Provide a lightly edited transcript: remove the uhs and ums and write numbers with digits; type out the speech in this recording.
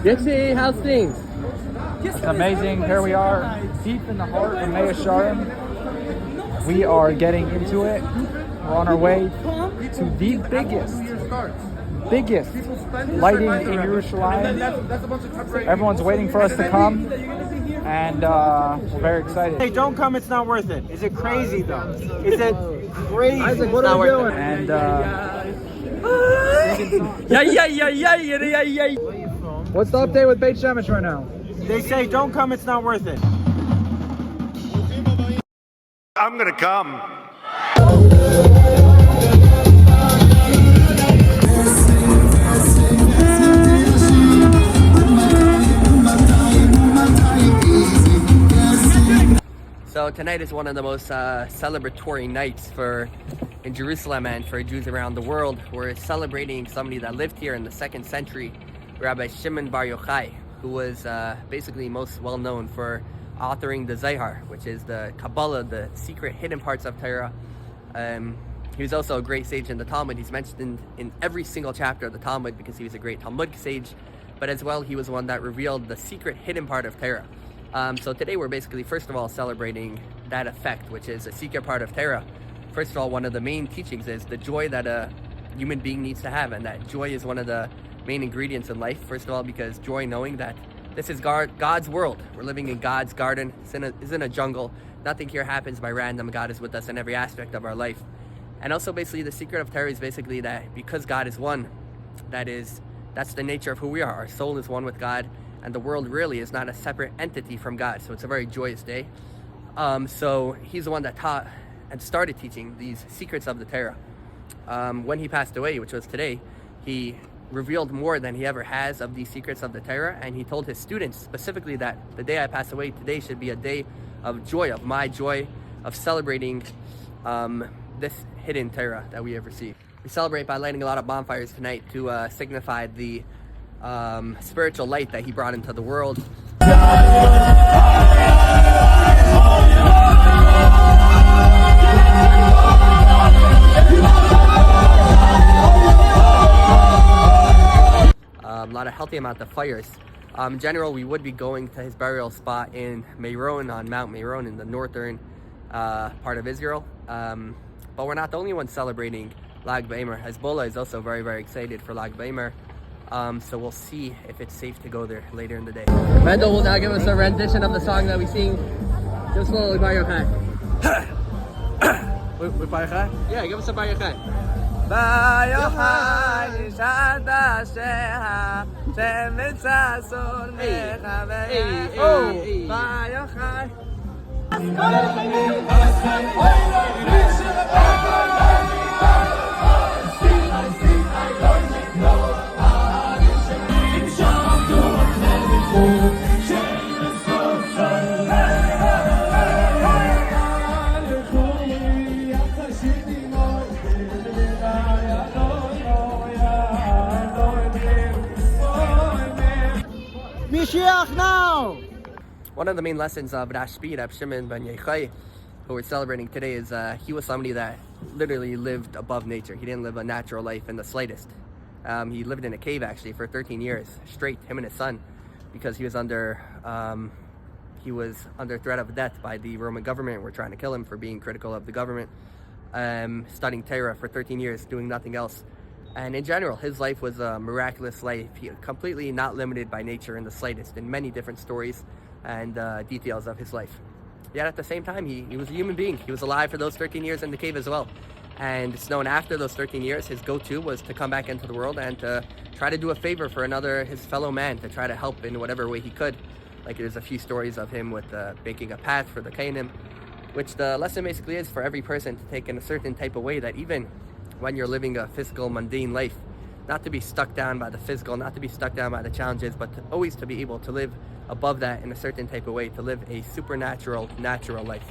Dixie, how's things? It's amazing. Here we are, deep in the heart of Mea Sharim. We are getting into it. We're on our way to the biggest lighting in Jerusalem. Everyone's waiting for us to come, and we're very excited. Hey, don't come, it's not worth it. Is it crazy though? Is it crazy? Isaac, what are we doing? And What's the update with Beit Shemesh right now? they say don't come, it's not worth it. I'm gonna come. So tonight is one of the most celebratory nights in Jerusalem and for Jews around the world. We're celebrating somebody that lived here in the 2nd century, Rabbi Shimon Bar Yochai, who was basically most well known for authoring the Zohar, which is the Kabbalah, the secret hidden parts of Torah. He was also a great sage in the Talmud. He's mentioned in every single chapter of the Talmud because he was a great Talmudic sage, but as well he was one that revealed the secret hidden part of Torah. So today we're basically, first of all, celebrating that effect, which is a secret part of Torah. First of all, one of the main teachings is the joy that a human being needs to have, and that joy is one of the main ingredients in life. First of all, because joy knowing that this is God's world. We're living in God's garden. It's in a jungle. Nothing here happens by random. God is with us in every aspect of our life. And also basically the secret of Torah is basically that because God is one, that's the nature of who we are. Our soul is one with God, and the world really is not a separate entity from God. So it's a very joyous day. So he's the one that taught and started teaching these secrets of the Torah. When he passed away, which was today, he revealed more than he ever has of these secrets of the Torah, and he told his students specifically that the day I pass away, today should be a day of joy, of my joy, of celebrating this hidden Torah that we have received. We celebrate by lighting a lot of bonfires tonight to signify the spiritual light that he brought into the world. A lot of healthy amount of fires. In general, we would be going to his burial spot in Meron, on Mount Meron in the northern part of Israel. But we're not the only ones celebrating Lag Baomer. Hezbollah is also very, very excited for Lag Baomer. So we'll see if it's safe to go there later in the day. Mendel will now give us a rendition of the song that we sing. Just slowly, Bar Yochai. With Bar Yochai? Yeah, give us a Bar Yochai. Bar Yochai, Shada Sheha, Shemitza Sonecha Ve'Yahu. Bar Yochai. Mashiach now! One of the main lessons of Rashbi, Rab Shimon ben Yochai, who we're celebrating today, is he was somebody that literally lived above nature. He didn't live a natural life in the slightest. He lived in a cave actually for 13 years straight, him and his son, because he was under threat of death by the Roman government. We're trying to kill him for being critical of the government. Studying Torah for 13 years, doing nothing else. And in general, his life was a miraculous life. He completely not limited by nature in the slightest, in many different stories and details of his life. Yet at the same time, he was a human being. He was alive for those 13 years in the cave as well. And it's known after those 13 years, his go-to was to come back into the world and to try to do a favor for his fellow man, to try to help in whatever way he could. Like there's a few stories of him with making a path for the Canaan, which the lesson basically is for every person to take in a certain type of way, that even when you're living a physical, mundane life, not to be stuck down by the physical, not to be stuck down by the challenges, but always to be able to live above that in a certain type of way, to live a supernatural, natural life.